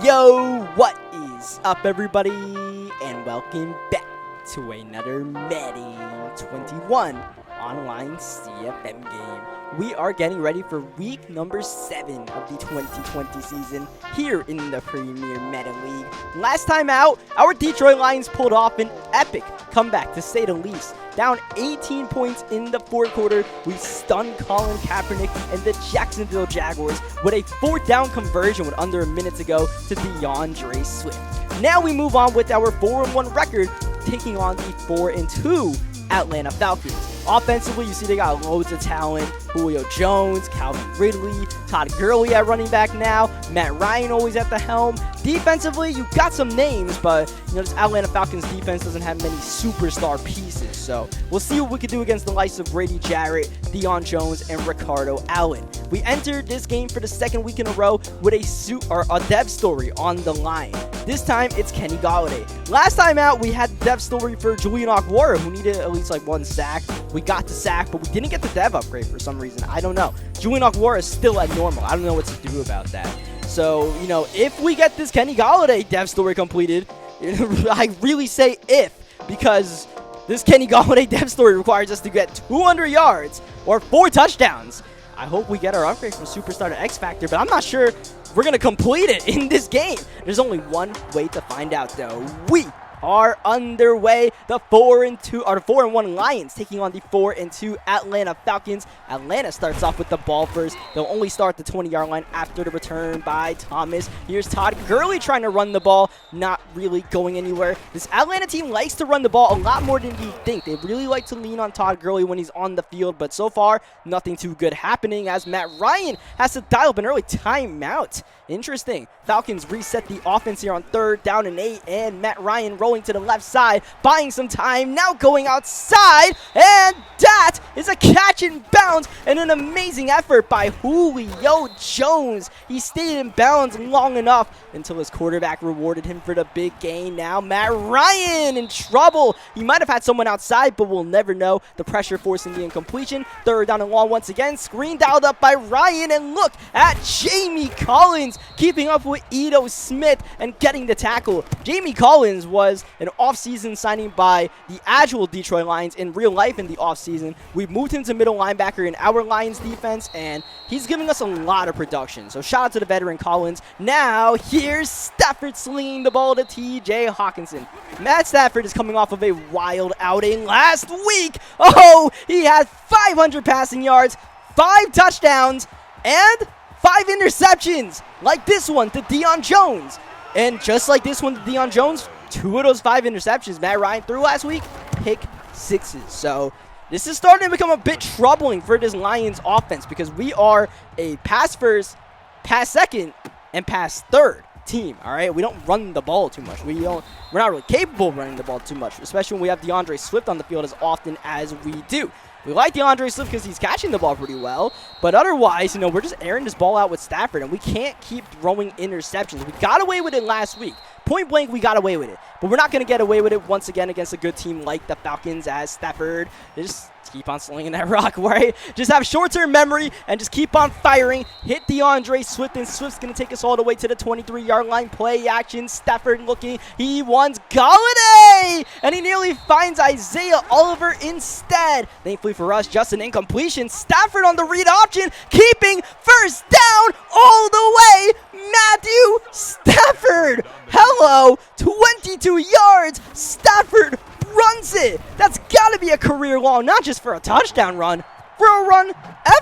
Yo, what is up, everybody, and welcome back to another Madden 21 online CFM game. We are getting ready for week number 7 of the 2020 season here in the Premier Madden League. Last time out, our Detroit Lions pulled off an epic comeback, to say the least. Down 18 points in the fourth quarter, we stunned Colin Kaepernick and the Jacksonville Jaguars with a fourth down conversion with under a minute to go to DeAndre Swift. Now we move on with our 4-1 record, taking on the 4-2 Atlanta Falcons. Offensively, you see they got loads of talent. Julio Jones, Calvin Ridley, Todd Gurley at running back now, Matt Ryan always at the helm. Defensively, you got some names, but this Atlanta Falcons defense doesn't have many superstar pieces. So we'll see what we can do against the likes of Brady Jarrett, Deion Jones, and Ricardo Allen. We entered this game for the second week in a row with a dev story on the line. This time, it's Kenny Golladay. Last time out, we had the dev story for Julian Okwara, who needed at least like one sack. We got the sack, but we didn't get the dev upgrade for some reason. I don't know. Julian Okwara is still at normal. I don't know what to do about that. So, if we get this Kenny Golladay dev story completed, I really say if, because this Kenny Golladay dev story requires us to get 200 yards or 4 touchdowns. I hope we get our upgrade from Superstar to X Factor, but I'm not sure we're going to complete it in this game. There's only one way to find out, though. We are underway. The 4-1 Lions taking on the 4-2 Atlanta Falcons. Atlanta starts off with the ball first. They'll only start the 20-yard line after the return by Thomas. Here's Todd Gurley trying to run the ball, not really going anywhere. This Atlanta team likes to run the ball a lot more than you think. They really like to lean on Todd Gurley when he's on the field, but so far, nothing too good happening as Matt Ryan has to dial up an early timeout. Interesting. Falcons reset the offense here on 3rd down and 8, and Matt Ryan rolling to the left side, buying some time, now going outside, and that is a catch in bounds and an amazing effort by Julio Jones. He stayed in bounds long enough until his quarterback rewarded him for the big gain. Now Matt Ryan in trouble. He might have had someone outside, but we'll never know. The pressure forcing the incompletion. 3rd down and long once again. Screen dialed up by Ryan, and look at Jamie Collins keeping up with Ito Smith and getting the tackle. Jamie Collins was an offseason signing by the actual Detroit Lions in real life in the offseason. We moved him to middle linebacker in our Lions defense, and he's giving us a lot of production. So shout out to the veteran Collins. Now here's Stafford slinging the ball to TJ Hawkinson. Matt Stafford is coming off of a wild outing last week. Oh, he had 500 passing yards, 5 touchdowns, and 5 interceptions, like this one to Deion Jones. And just like this one to Deion Jones, 2 of those 5 interceptions Matt Ryan threw last week, pick 6s. So this is starting to become a bit troubling for this Lions offense, because we are a pass first, pass second, and pass third team. All right, we don't run the ball too much. We're not really capable of running the ball too much, especially when we have DeAndre Swift on the field as often as we do. We like DeAndre Swift because he's catching the ball pretty well, but otherwise, we're just airing this ball out with Stafford, and we can't keep throwing interceptions. We got away with it last week. Point blank, we got away with it. But we're not going to get away with it once again against a good team like the Falcons, as Stafford just keep on slinging that rock, right? Just have short-term memory and just keep on firing. Hit DeAndre Swift, and Swift's going to take us all the way to the 23-yard line. Play action. Stafford looking. He wants Golladay, and he nearly finds Isaiah Oliver instead. Thankfully for us, just an incompletion. Stafford on the read option, keeping first down all the way. Matthew Stafford. Hello, 22 yards. Stafford runs it. That's got to be a career long, not just for a touchdown run, for a run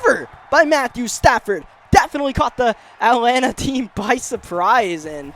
ever by Matthew Stafford. Definitely caught the Atlanta team by surprise and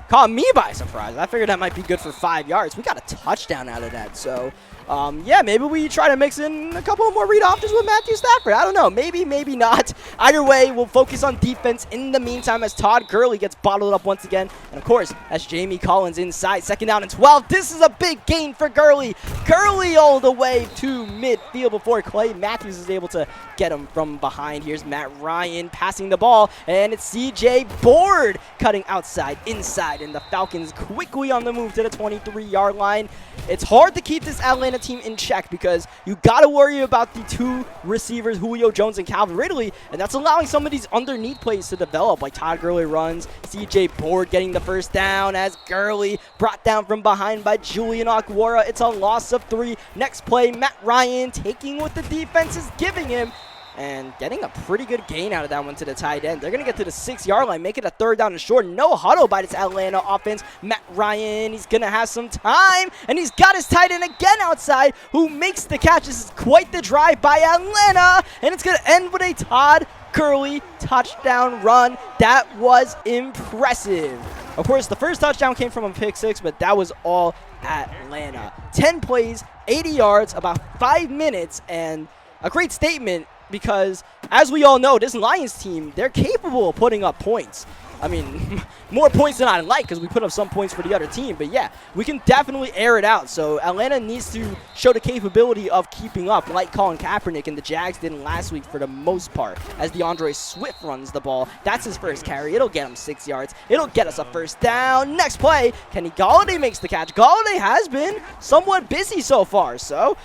caught me by surprise. I figured that might be good for 5 yards. We got a touchdown out of that. So, yeah, maybe we try to mix in a couple more read options with Matthew Stafford. I don't know. Maybe, maybe not. Either way, we'll focus on defense in the meantime as Todd Gurley gets bottled up once again. And, of course, as Jamie Collins inside, 2nd down and 12. This is a big gain for Gurley. Gurley all the way to midfield before Clay Matthews is able to get him from behind. Here's Matt Ryan passing the ball, and it's C.J. Board cutting outside, inside, and the Falcons quickly on the move to the 23-yard line. It's hard to keep this Atlanta Atlanta team in check because you got to worry about the two receivers, Julio Jones and Calvin Ridley, and that's allowing some of these underneath plays to develop, like Todd Gurley runs, CJ Board getting the first down as Gurley brought down from behind by Julian Okwara. It's a loss of 3. Next play, Matt Ryan taking what the defense is giving him and getting a pretty good gain out of that one to the tight end. They're going to get to the 6-yard line, make it a 3rd down and short. No huddle by this Atlanta offense. Matt Ryan, he's going to have some time, and he's got his tight end again outside who makes the catch. This is quite the drive by Atlanta, and it's going to end with a Todd Gurley touchdown run. That was impressive. Of course, the first touchdown came from a pick 6, but that was all Atlanta. 10 plays, 80 yards, about 5 minutes, and a great statement because, as we all know, this Lions team, they're capable of putting up points. I mean, more points than I'd like because we put up some points for the other team. But, yeah, we can definitely air it out. So Atlanta needs to show the capability of keeping up like Colin Kaepernick and the Jags did last week for the most part as DeAndre Swift runs the ball. That's his first carry. It'll get him 6 yards. It'll get us a first down. Next play, Kenny Golladay makes the catch. Golladay has been somewhat busy so far. So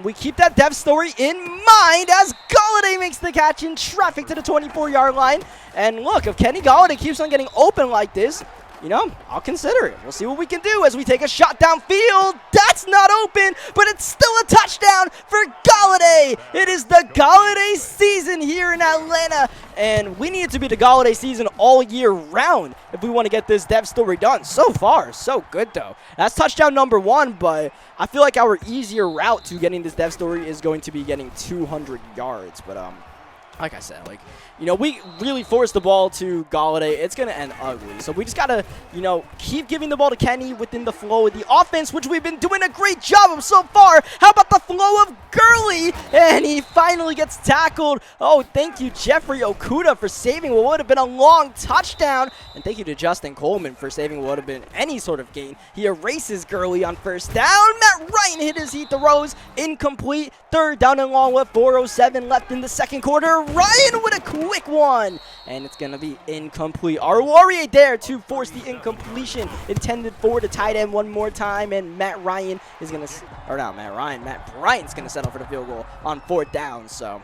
we keep that depth story in mind as Golladay makes the catch in traffic to the 24-yard line. And look, if Kenny Golladay keeps on getting open like this, you know, I'll consider it. We'll see what we can do as we take a shot downfield. That's not open, but it's still a touchdown for Golladay. It is the Golladay season here in Atlanta, and we need it to be the Golladay season all year round if we want to get this depth story done. So far, so good, though. That's touchdown number 1, but I feel like our easier route to getting this depth story is going to be getting 200 yards. But, like I said, like, you know, we really forced the ball to Golladay. It's going to end ugly. So we just got to, you know, keep giving the ball to Kenny within the flow of the offense, which we've been doing a great job of so far. How about the flow of Gurley? And he finally gets tackled. Oh, thank you, Jeffrey Okuda, for saving what would have been a long touchdown. And thank you to Justin Coleman for saving what would have been any sort of gain. He erases Gurley on first down. Matt Ryan hit his heat throws. Incomplete. 3rd down and long with 4:07 left in the second quarter. Ryan with a quick one, and it's going to be incomplete. Our Laurier there to force the incompletion intended for the tight end one more time, and Matt Ryan is going to, or not Matt Ryan, Matt Bryant's going to settle for the field goal on 4th down. So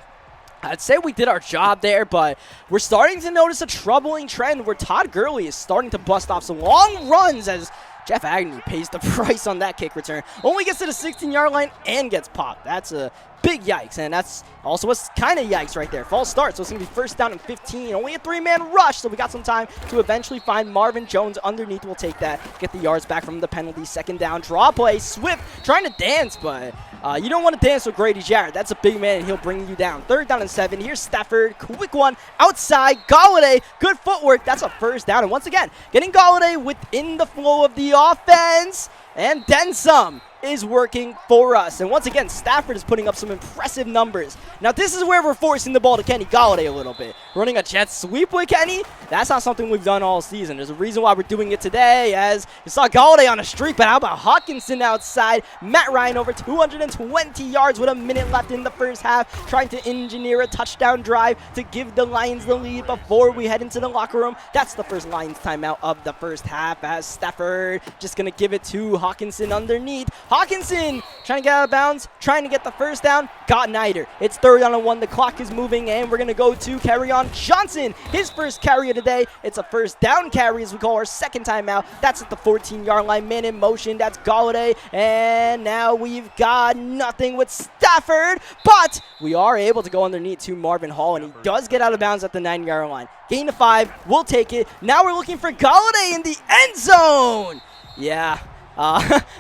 I'd say we did our job there, but we're starting to notice a troubling trend where Todd Gurley is starting to bust off some long runs as Jeff Agnew pays the price on that kick return. Only gets to the 16-yard line and gets popped. That's a big yikes, and that's also a kind of yikes right there. False start, so it's going to be 1st down and 15. Only a 3-man rush, so we got some time to eventually find Marvin Jones underneath. We'll take that, get the yards back from the penalty. 2nd down, draw play. Swift trying to dance, but you don't want to dance with Grady Jarrett. That's a big man, and he'll bring you down. 3rd down and 7. Here's Stafford. Quick one outside. Golladay. Good footwork. That's a 1st down. And once again, getting Golladay within the flow of the offense. And then some is working for us. And once again, Stafford is putting up some impressive numbers. Now, this is where we're forcing the ball to Kenny Golladay a little bit. Running a jet sweep with Kenny, that's not something we've done all season. There's a reason why we're doing it today, as you saw Golladay on a streak, but how about Hawkinson outside? Matt Ryan over 220 yards with a minute left in the first half, trying to engineer a touchdown drive to give the Lions the lead before we head into the locker room. That's the first Lions timeout of the first half, as Stafford just going to give it to Hawkinson underneath. Hawkinson trying to get out of bounds, trying to get the first down, got neither. It's 3rd down and 1. The clock is moving, and we're going to go to Kerryon Johnson. His first carry of the day. It's a 1st down carry as we call our 2nd timeout. That's at the 14-yard line. Man in motion. That's Golladay. And now we've got nothing with Stafford, but we are able to go underneath to Marvin Hall, and he does get out of bounds at the 9-yard line. Gain of 5. We'll take it. Now we're looking for Golladay in the end zone. Yeah.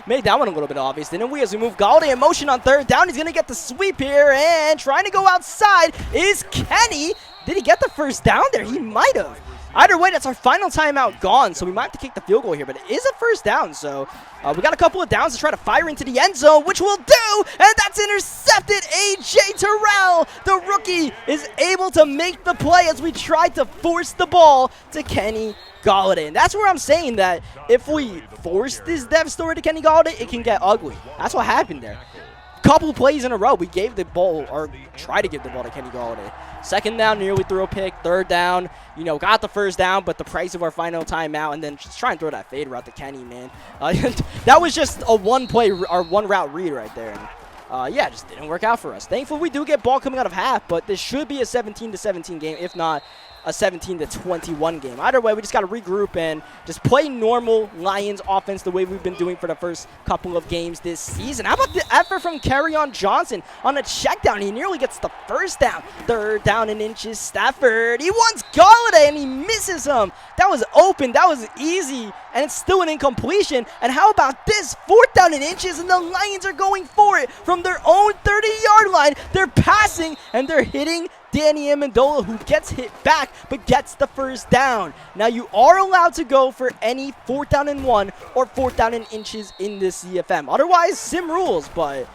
Made that one a little bit obvious, didn't we? As we move Golladay in motion on 3rd down, he's going to get the sweep here, and trying to go outside is Kenny. Did he get the first down there? He might have. Either way, that's our final timeout gone, so we might have to kick the field goal here, but it is a 1st down, so we got a couple of downs to try to fire into the end zone, which we'll do, and that's intercepted. A.J. Terrell, the rookie, is able to make the play as we try to force the ball to Kenny Golladay. And that's where I'm saying that if we force this depth story to Kenny Golladay, it can get ugly. That's what happened there. couple plays in a row, we gave the ball, or tried to give the ball to Kenny Golladay. Second down, nearly threw a pick. Third down, you know, got the first down, but the price of our final timeout, and then just try and throw that fade route to Kenny, man. That was just a one-play or one-route read right there. And, yeah, just didn't work out for us. Thankfully, we do get ball coming out of half, but this should be a 17-17 game, if not a 17-21 game. Either way, we just got to regroup and just play normal Lions offense the way we've been doing for the first couple of games this season. How about the effort from Kerryon Johnson on a check down? He nearly gets the first down. Third down and inches, Stafford. He wants Golladay, and he misses him. That was open. That was easy, and it's still an incompletion. And how about this? Fourth down and inches, and the Lions are going for it from their own 30-yard line. They're passing, and they're hitting Danny Amendola, who gets hit back but gets the first down. Now, you are allowed to go for any fourth down and 1 or fourth down and inches in this CFM. Otherwise, sim rules, but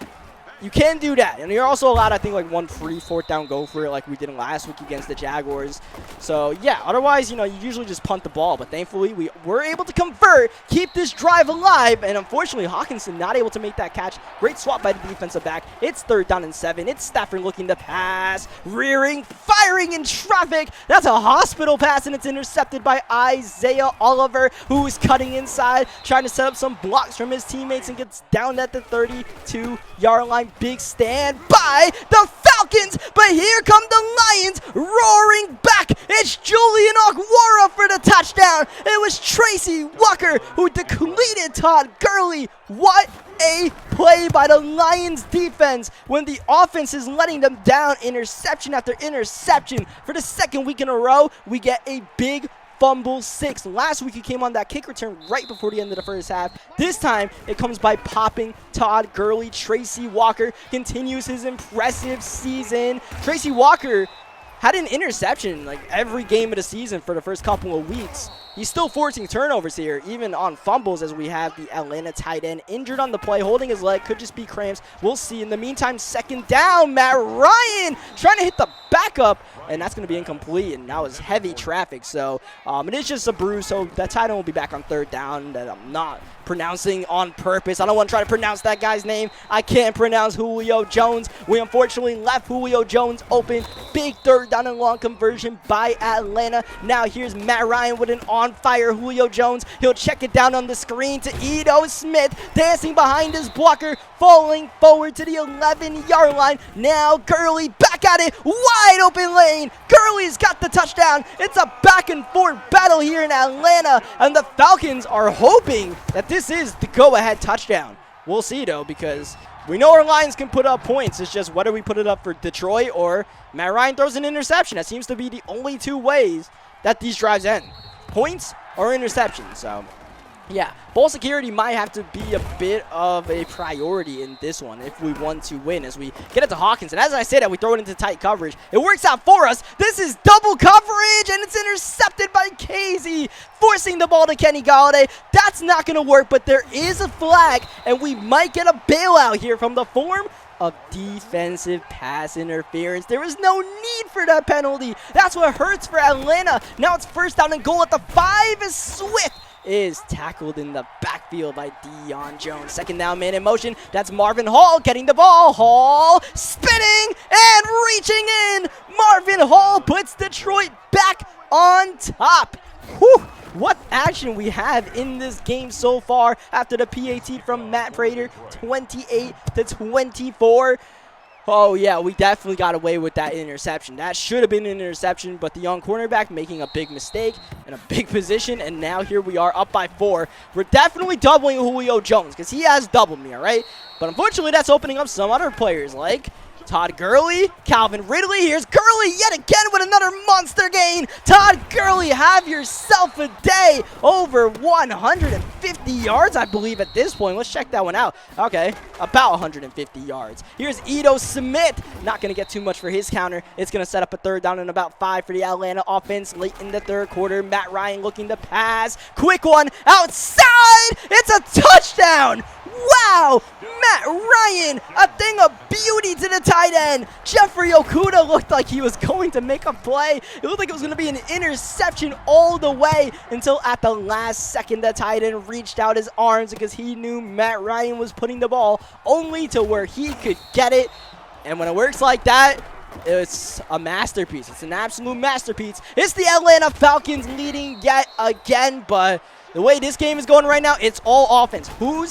you can do that. And you're also allowed, I think, like one free fourth down go for it like we did last week against the Jaguars. So, yeah, otherwise, you know, you usually just punt the ball. But thankfully, we were able to convert, keep this drive alive. And unfortunately, Hawkinson not able to make that catch. Great swap by the defensive back. It's third down and 7. It's Stafford looking to pass, rearing, firing in traffic. That's a hospital pass, and it's intercepted by Isaiah Oliver, who is cutting inside, trying to set up some blocks from his teammates, and gets down at the 32-yard line. Big stand by the Falcons, but here come the Lions roaring back. It's Julian Okwara for the touchdown. It was Tracy Walker who depleted Todd Gurley. What a play by the Lions defense when the offense is letting them down. Interception after interception. For the second week in a row, we get a big fumble 6. Last week he came on that kick return right before the end of the first half. This time it comes by popping Todd Gurley. Tracy Walker continues his impressive season. Tracy Walker had an interception like every game of the season for the first couple of weeks. He's still forcing turnovers here, even on fumbles, as we have the Atlanta tight end injured on the play, holding his leg. Could just be cramps. We'll see. In the meantime, second down, Matt Ryan trying to hit the backup, and that's going to be incomplete, and that was heavy traffic. So it is just a bruise, so that tight end will be back on third down that I'm not pronouncing on purpose. I don't want to try to pronounce that guy's name. I can't pronounce Julio Jones. We unfortunately left Julio Jones open. Big third down and long conversion by Atlanta. Now here's Matt Ryan with an on-fire Julio Jones. He'll check it down on the screen to Ito Smith, dancing behind his blocker, falling forward to the 11-yard line. Now Gurley back at it, wide open lane. Gurley's got the touchdown. It's a back and forth battle here in Atlanta, and the Falcons are hoping that this is the go-ahead touchdown. We'll see, though, because we know our Lions can put up points. It's just whether we put it up for Detroit or Matt Ryan throws an interception. That seems to be the only two ways that these drives end. Points or interceptions. So, yeah, ball security might have to be a bit of a priority in this one if we want to win as we get it to Hawkins. And as I say that, we throw it into tight coverage. It works out for us. This is double coverage, and it's intercepted by Casey, forcing the ball to Kenny Golladay. That's not going to work, but there is a flag, and we might get a bailout here from the form of defensive pass interference. There is no need for that penalty. That's what hurts for Atlanta. Now it's first down and goal at the 5 as Swift is tackled in the backfield by Deion Jones. Second down, man in motion. That's Marvin Hall getting the ball. Hall spinning and reaching in. Marvin Hall puts Detroit back on top. Whew. What action we have in this game so far after the PAT from Matt Prater, 28-24. Oh, yeah, we definitely got away with that interception. That should have been an interception, but the young cornerback making a big mistake in a big position, and now here we are up by 4. We're definitely doubling Julio Jones because he has doubled me, all right? But unfortunately, that's opening up some other players like Todd Gurley, Calvin Ridley. Here's Gurley yet again with another monster gain. Todd Gurley, have yourself a day. Over 150 yards, I believe, at this point. Let's check that one out. Okay, about 150 yards. Here's Ito Smith. Not going to get too much for his counter. It's going to set up a third down and about 5 for the Atlanta offense late in the third quarter. Matt Ryan looking to pass. Quick one outside. It's a touchdown. Wow! Matt Ryan, a thing of beauty to the tight end. Jeffrey Okuda looked like he was going to make a play. It looked like it was going to be an interception all the way until at the last second the tight end reached out his arms because he knew Matt Ryan was putting the ball only to where he could get it. And when it works like that, it's a masterpiece. It's an absolute masterpiece. It's the Atlanta Falcons leading yet again, but the way this game is going right now, it's all offense. Who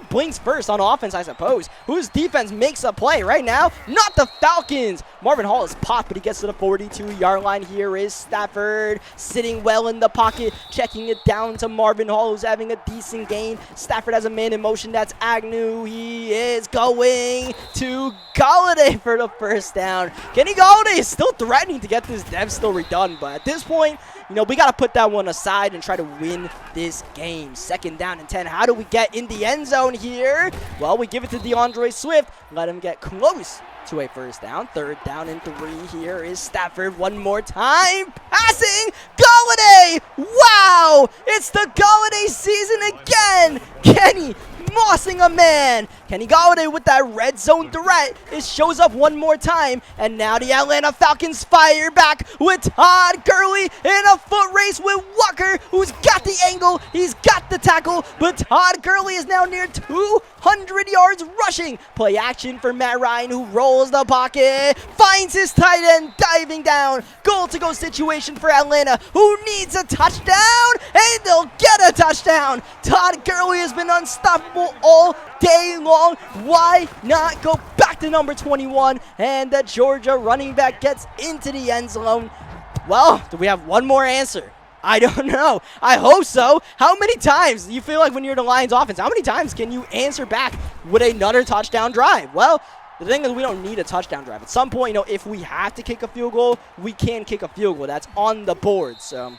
blinks first on offense, I suppose? Whose defense makes a play right now? Not the Falcons. Marvin Hall is popped, but he gets to the 42-yard line. Here is Stafford sitting well in the pocket, checking it down to Marvin Hall, who's having a decent game. Stafford has a man in motion. That's Agnew. He is going to Golladay for the first down. Kenny Golladay is still threatening to get this dev still redone, but at this point, you know, we got to put that one aside and try to win this game. 2nd down and 10. How do we get in the end zone here? Well, we give it to DeAndre Swift. Let him get close to a first down. 3rd down and 3. Here is Stafford one more time. Passing. Golladay. Wow. It's the Golladay season again. Kenny mossing a man. Kenny Golladay with that red zone threat. It shows up one more time. And now the Atlanta Falcons fire back with Todd Gurley in a foot race with Walker, who's got the angle. He's got the tackle. But Todd Gurley is now near 200 yards rushing. Play action for Matt Ryan, who rolls the pocket. Finds his tight end diving down. Goal-to-go situation for Atlanta, who needs a touchdown. And they'll get a touchdown. Todd Gurley has been unstoppable all day long. Why not go back to number 21? And the Georgia running back gets into the end zone. Well, do we have one more answer? I don't know. I hope so. How many times do you feel like when you're the Lions offense, how many times can you answer back with another touchdown drive? Well, the thing is, we don't need a touchdown drive. At some point, you know, if we have to kick a field goal, we can kick a field goal. That's on the board. So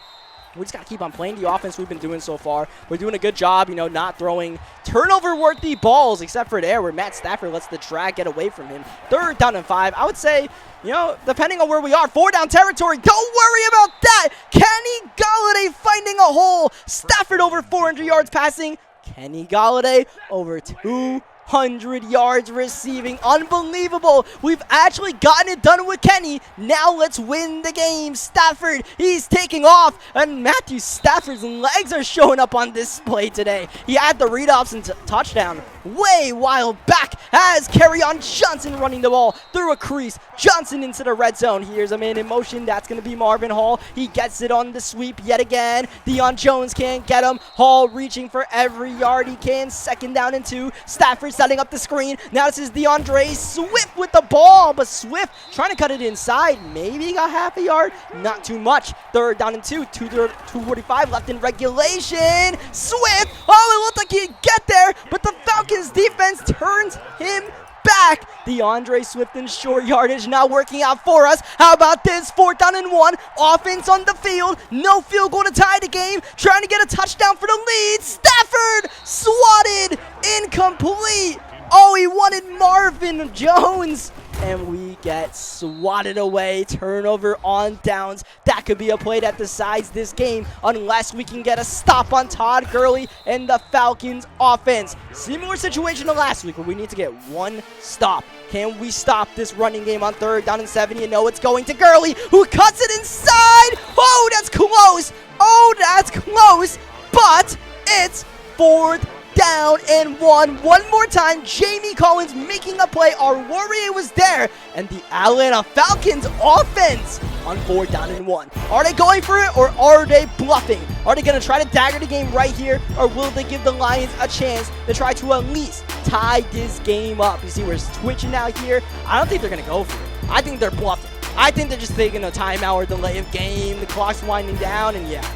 we just got to keep on playing the offense we've been doing so far. We're doing a good job, you know, not throwing turnover-worthy balls, except for there where Matt Stafford lets the drag get away from him. 3rd down and 5. I would say, you know, depending on where we are, 4-down territory. Don't worry about that. Kenny Golladay finding a hole. Stafford over 400 yards passing. Kenny Golladay over 200 yards receiving. Unbelievable. We've actually gotten it done with Kenny. Now let's win the game. Stafford, he's taking off. And Matthew Stafford's legs are showing up on display today. He had the read-offs and touchdown way while back as Kerryon Johnson running the ball through a crease. Johnson into the red zone. Here's a man in motion. That's going to be Marvin Hall. He gets it on the sweep yet again. Deion Jones can't get him. Hall reaching for every yard he can. 2nd down and 2. Stafford setting up the screen. Now this is DeAndre Swift with the ball, but Swift trying to cut it inside. Maybe got half a yard. Not too much. 3rd down and 2. 2:45 left in regulation. Swift. Oh, it looked like he'd get there, but the Falcons defense turns him back. DeAndre Swift in short yardage not working out for us. How about this? 4th down and 1. Offense on the field. No field goal to tie the game. Trying to get a touchdown for the lead. Stafford swatted. Incomplete. Oh, he wanted Marvin Jones. And we get swatted away. Turnover on downs. That could be a play that decides this game unless we can get a stop on Todd Gurley and the Falcons offense. Similar situation to last week where we need to get one stop. Can we stop this running game on 3rd down and 7? You know it's going to Gurley, who cuts it inside. Oh, that's close. Oh, that's close. But it's 4th down and 1. One more time, Jamie Collins making a play. Our Warrior was there. And the Atlanta Falcons offense on 4th down and 1. Are they going for it or are they bluffing? Are they going to try to dagger the game right here, or will they give the Lions a chance to try to at least tie this game up? You see we're twitching out here. I don't think they're going to go for it. I think they're bluffing. I think they're just taking a timeout or delay of game. The clock's winding down, and yeah,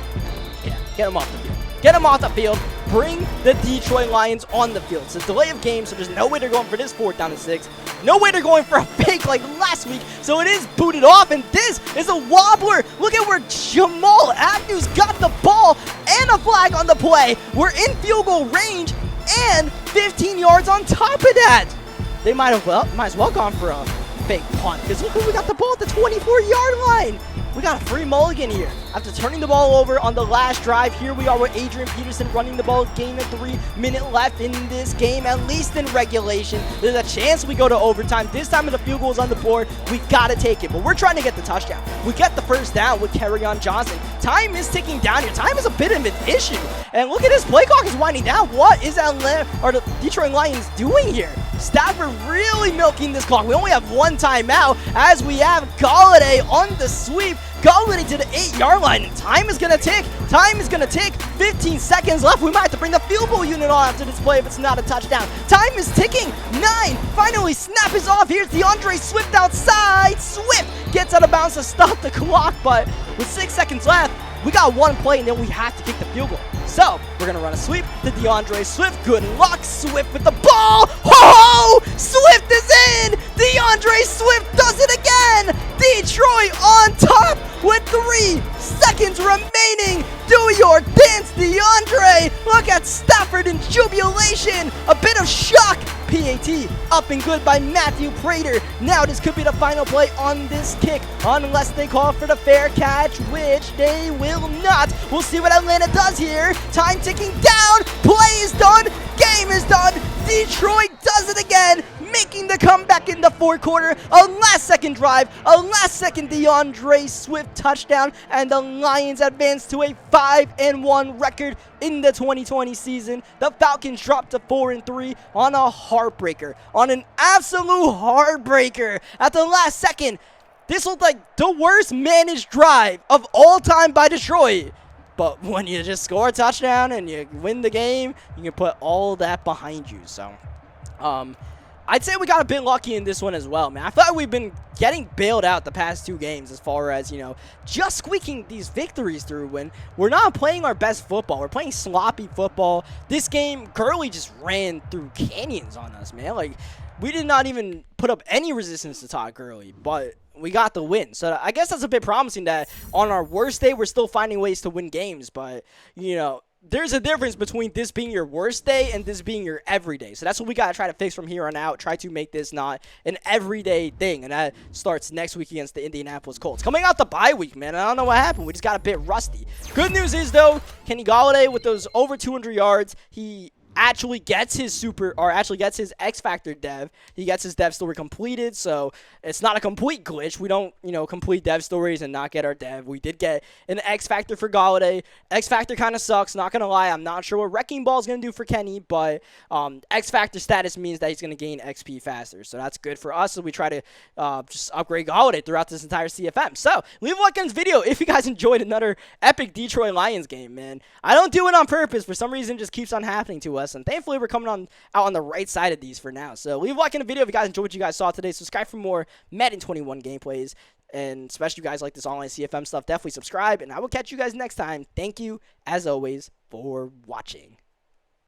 get them off the field. Get them off the field. Bring the Detroit Lions on the field. It's a delay of game, so there's no way they're going for this 4th down and 6. No way they're going for a fake like last week. So it is booted off, and this is a wobbler. Look at where Jamal Agnew's got the ball and a flag on the play. We're in field goal range and 15 yards on top of that. They might as well gone for a fake punt, because look who we got the ball at the 24-yard line. we got a free mulligan here. After turning the ball over on the last drive, here we are with Adrian Peterson running the ball, gain of 3 minutes left in this game, at least in regulation. There's a chance we go to overtime. This time, if the field goal is on the board, we got to take it. But we're trying to get the touchdown. We get the first down with Kerryon Johnson. Time is ticking down here. Time is a bit of an issue. And look at this, play clock is winding down. What is the Detroit Lions doing here? Stafford really milking this clock. We only have 1 timeout as we have Golladay on the sweep. Golladay to the 8-yard line, and time is going to tick. Time is going to tick. 15 seconds left. We might have to bring the field goal unit on after this play if it's not a touchdown. Time is ticking. 9. Finally, snap is off. Here's DeAndre Swift outside. Swift gets out of bounds to stop the clock, but with 6 seconds left, we got 1 play, and then we have to kick the field goal. So, we're going to run a sweep to DeAndre Swift. Good luck. Swift with the ball. Ho-ho! Swift is in! DeAndre Swift does it again! Detroit on top with 3 seconds remaining. Do your dance, DeAndre! Look at Stafford in jubilation. A bit of shock. PAT up and good by Matthew Prater. Now this could be the final play on this kick, unless they call for the fair catch, which they will not. We'll see what Atlanta does here. Time ticking down. Play is done. Game is done. Detroit does it again, making the comeback in the 4th quarter. A last-second drive, a last-second DeAndre Swift touchdown, and the Lions advance to a 5-1 record in the 2020 season. The Falcons dropped to 4-3 on a heartbreaker, on an absolute heartbreaker. At the last second, this looked like the worst managed drive of all time by Detroit. But when you just score a touchdown and you win the game, you can put all that behind you. So, I'd say we got a bit lucky in this one as well, man. I feel like we've been getting bailed out the past 2 games as far as, you know, just squeaking these victories through when we're not playing our best football. We're playing sloppy football. This game, Gurley just ran through canyons on us, man. Like, we did not even put up any resistance to Todd Gurley, but we got the win. So I guess that's a bit promising that on our worst day, we're still finding ways to win games. But, you know, there's a difference between this being your worst day and this being your everyday. So that's what we got to try to fix from here on out. Try to make this not an everyday thing. And that starts next week against the Indianapolis Colts. Coming out the bye week, man. I don't know what happened. We just got a bit rusty. Good news is, though, Kenny Golladay with those over 200 yards, he actually gets his X Factor dev. He gets his dev story completed, so it's not a complete glitch. We don't, you know, complete dev stories and not get our dev. We did get an X Factor for Golladay. X Factor kind of sucks, not gonna lie. I'm not sure what Wrecking Ball is gonna do for Kenny, but X Factor status means that he's gonna gain XP faster, so that's good for us. So we try to just upgrade Golladay throughout this entire CFM. So leave a like on this video if you guys enjoyed another epic Detroit Lions game, man. I don't do it on purpose. For some reason, it just keeps on happening to us. And thankfully, we're coming out on the right side of these for now. So leave a like in the video if you guys enjoyed what you guys saw today. Subscribe for more Madden 21 gameplays. And especially if you guys like this online CFM stuff, definitely subscribe. And I will catch you guys next time. Thank you, as always, for watching.